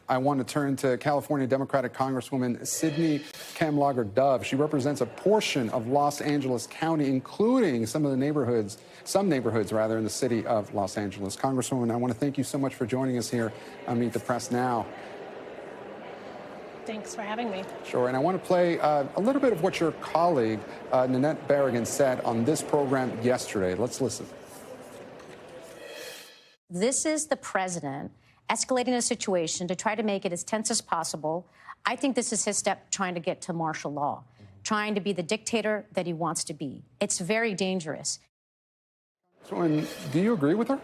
I want to turn to California Democratic Congresswoman Sydney Kamlager-Dove. She represents a portion of Los Angeles County, including some neighborhoods in the city of Los Angeles. Congresswoman, I want to thank you so much for joining us here on Meet the Press Now. Thanks for having me. Sure, and I want to play a little bit of what your colleague, Nanette Berrigan, said on this program yesterday. Let's listen. This is the president escalating a situation to try to make it as tense as possible. I think this is his step trying to get to martial law, trying to be the dictator that he wants to be. It's very dangerous. So, do you agree with her?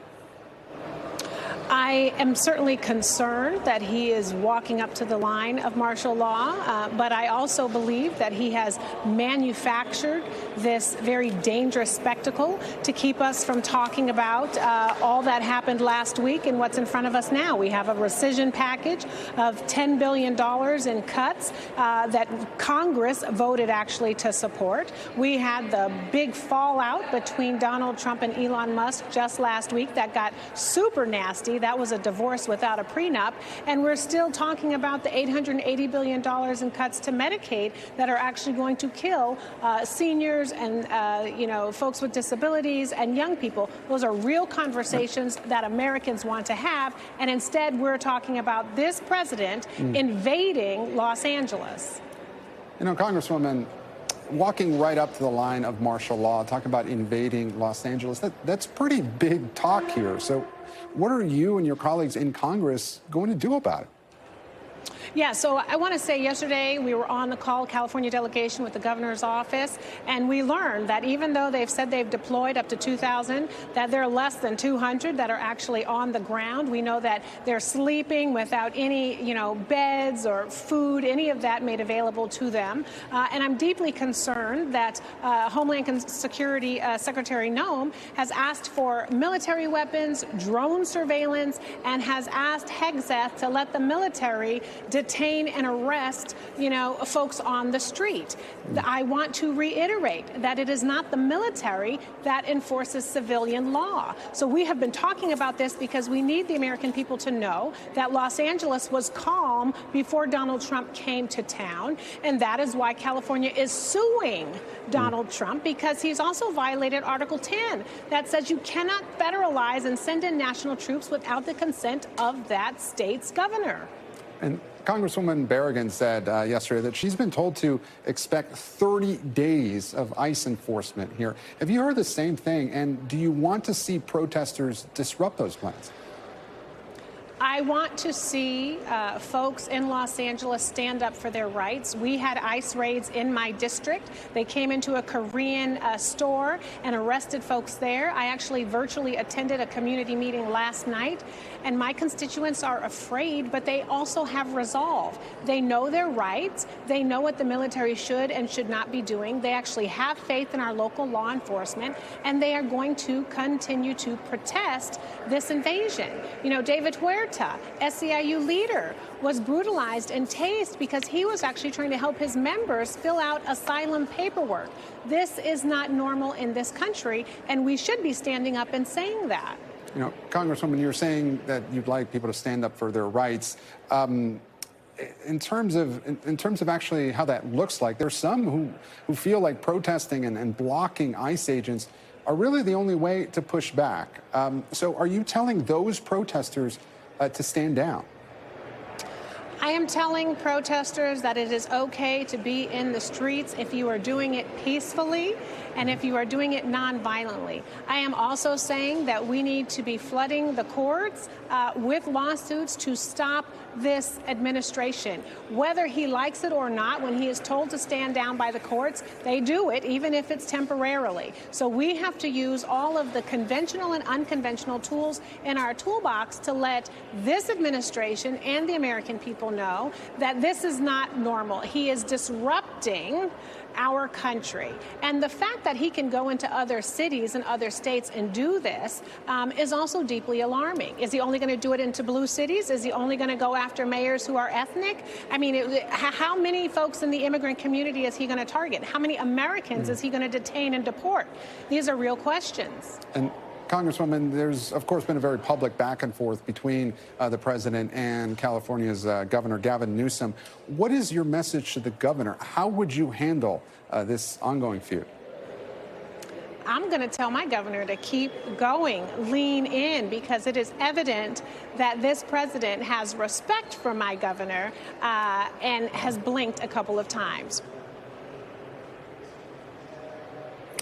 I am certainly concerned that he is walking up to the line of martial law, but I also believe that he has manufactured this very dangerous spectacle to keep us from talking about all that happened last week and what's in front of us now. We have a rescission package of $10 billion in cuts that Congress voted actually to support. We had the big fallout between Donald Trump and Elon Musk just last week that got super nasty. That was a divorce without a prenup. And we're still talking about the $880 billion in cuts to Medicaid that are actually going to kill seniors and, folks with disabilities and young people. Those are real conversations that Americans want to have. And instead, we're talking about this president invading Los Angeles. You know, Congresswoman, walking right up to the line of martial law, talking about invading Los Angeles, that's pretty big talk here. So what are you and your colleagues in Congress going to do about it? Yeah, so I want to say yesterday we were on the call, California delegation with the governor's office, and we learned that even though they've said they've deployed up to 2,000, that there are less than 200 that are actually on the ground. We know that they're sleeping without any, beds or food, any of that made available to them. And I'm deeply concerned that Homeland Security Secretary Noem has asked for military weapons, drone surveillance, and has asked Hegseth to let the military detain and arrest, folks on the street. I want to reiterate that it is not the military that enforces civilian law. So we have been talking about this because we need the American people to know that Los Angeles was calm before Donald Trump came to town. And that is why California is suing Donald Trump, because he's also violated Article 10 that says you cannot federalize and send in national troops without the consent of that state's governor. And Congresswoman Berrigan said yesterday that she's been told to expect 30 days of ICE enforcement here. Have you heard the same thing? And do you want to see protesters disrupt those plans? I want to see folks in Los Angeles stand up for their rights. We had ICE raids in my district. They came into a Korean store and arrested folks there. I actually virtually attended a community meeting last night, and my constituents are afraid, but they also have resolve. They know their rights. They know what the military should and should not be doing. They actually have faith in our local law enforcement, and they are going to continue to protest this invasion. David Huerta, SEIU leader, was brutalized and tased because he was actually trying to help his members fill out asylum paperwork. This is not normal in this country, and we should be standing up and saying that. Congresswoman, you're saying that you'd like people to stand up for their rights. In terms of actually how that looks like, there's some who feel like protesting and blocking ICE agents are really the only way to push back. So are you telling those protesters to stand down? I am telling protesters that it is okay to be in the streets if you are doing it peacefully and if you are doing it nonviolently. I am also saying that we need to be flooding the courts with lawsuits to stop this administration. Whether he likes it or not, when he is told to stand down by the courts, they do it, even if it's temporarily. So we have to use all of the conventional and unconventional tools in our toolbox to let this administration and the American people know that this is not normal. He is disrupting our country. And the fact that he can go into other cities and other states and do this is also deeply alarming. Is he only going to do it into blue cities? Is he only going to go after mayors who are ethnic? I mean, how many folks in the immigrant community is he going to target? How many Americans is he going to detain and deport? These are real questions. And Congresswoman, there's, of course, been a very public back and forth between the president and California's Governor Gavin Newsom. What is your message to the governor? How would you handle this ongoing feud? I'm going to tell my governor to keep going, lean in, because it is evident that this president has respect for my governor and has blinked a couple of times.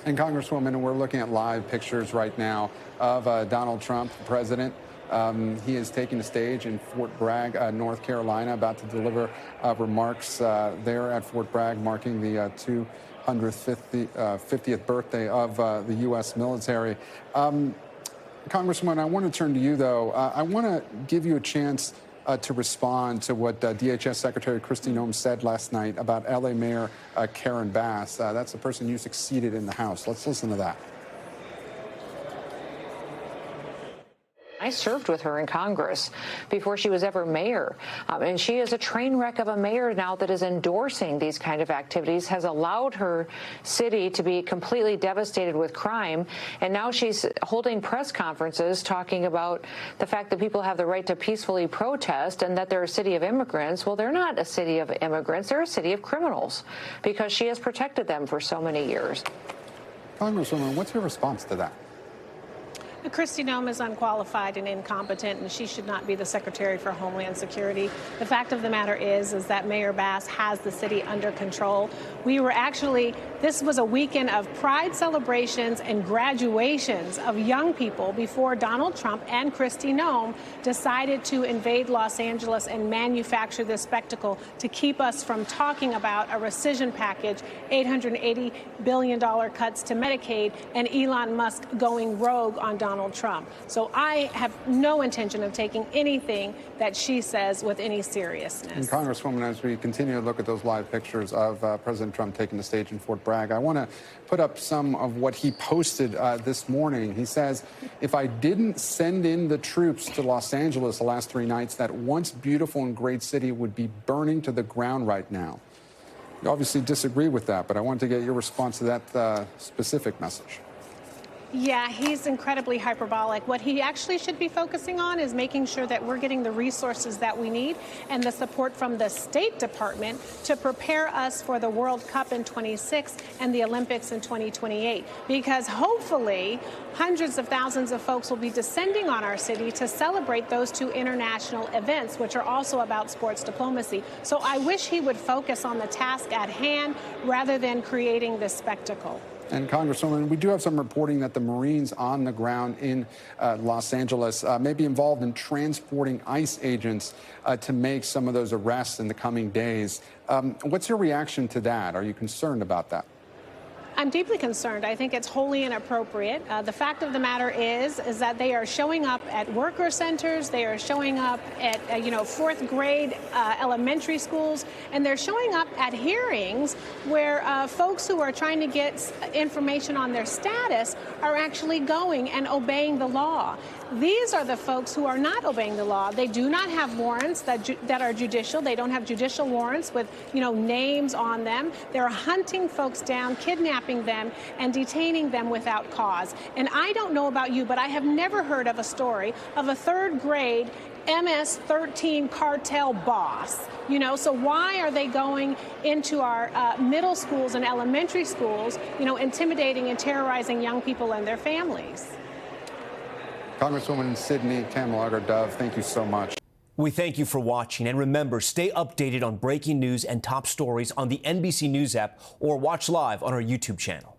And Congresswoman, we're looking at live pictures right now of Donald Trump, the president. He is taking the stage in Fort Bragg, North Carolina, about to deliver remarks there at Fort Bragg, marking the 250th birthday of the U.S. military. Congresswoman, I want to turn to you, though. I want to give you a chance to respond to what DHS Secretary Kristi Noem said last night about L.A. Mayor Karen Bass. That's the person you succeeded in the House. Let's listen to that. I served with her in Congress before she was ever mayor. And she is a train wreck of a mayor now that is endorsing these kind of activities, has allowed her city to be completely devastated with crime. And now she's holding press conferences talking about the fact that people have the right to peacefully protest and that they're a city of immigrants. Well, they're not a city of immigrants. They're a city of criminals because she has protected them for so many years. Congresswoman, what's your response to that? Kristi Noem is unqualified and incompetent, and she should not be the Secretary for Homeland Security. The fact of the matter is that Mayor Bass has the city under control. This was a weekend of pride celebrations and graduations of young people before Donald Trump and Kristi Noem decided to invade Los Angeles and manufacture this spectacle to keep us from talking about a rescission package, $880 billion cuts to Medicaid, and Elon Musk going rogue on Donald Trump. So I have no intention of taking anything that she says with any seriousness. And Congresswoman, as we continue to look at those live pictures of President Trump taking the stage in Fort Bragg, I want to put up some of what he posted this morning. He says, if I didn't send in the troops to Los Angeles the last 3 nights, that once beautiful and great city would be burning to the ground right now. You obviously disagree with that, but I wanted to get your response to that specific message. Yeah, he's incredibly hyperbolic. What he actually should be focusing on is making sure that we're getting the resources that we need and the support from the State Department to prepare us for the World Cup in 26 and the Olympics in 2028. Because hopefully, hundreds of thousands of folks will be descending on our city to celebrate those 2 international events, which are also about sports diplomacy. So I wish he would focus on the task at hand rather than creating this spectacle. And Congresswoman, we do have some reporting that the Marines on the ground in Los Angeles may be involved in transporting ICE agents to make some of those arrests in the coming days. What's your reaction to that? Are you concerned about that? I'm deeply concerned. I think it's wholly inappropriate. The fact of the matter is that they are showing up at worker centers, they are showing up at, 4th grade elementary schools, and they're showing up at hearings where folks who are trying to get information on their status are actually going and obeying the law. These are the folks who are not obeying the law. They do not have warrants that are judicial. They don't have judicial warrants with, names on them. They're hunting folks down, kidnapping them, and detaining them without cause. And I don't know about you, but I have never heard of a story of a 3rd grade MS-13 cartel boss. So why are they going into our middle schools and elementary schools, intimidating and terrorizing young people and their families? Congresswoman Sydney Kamlager-Dove, thank you so much. We thank you for watching, and remember, stay updated on breaking news and top stories on the NBC News app or watch live on our YouTube channel.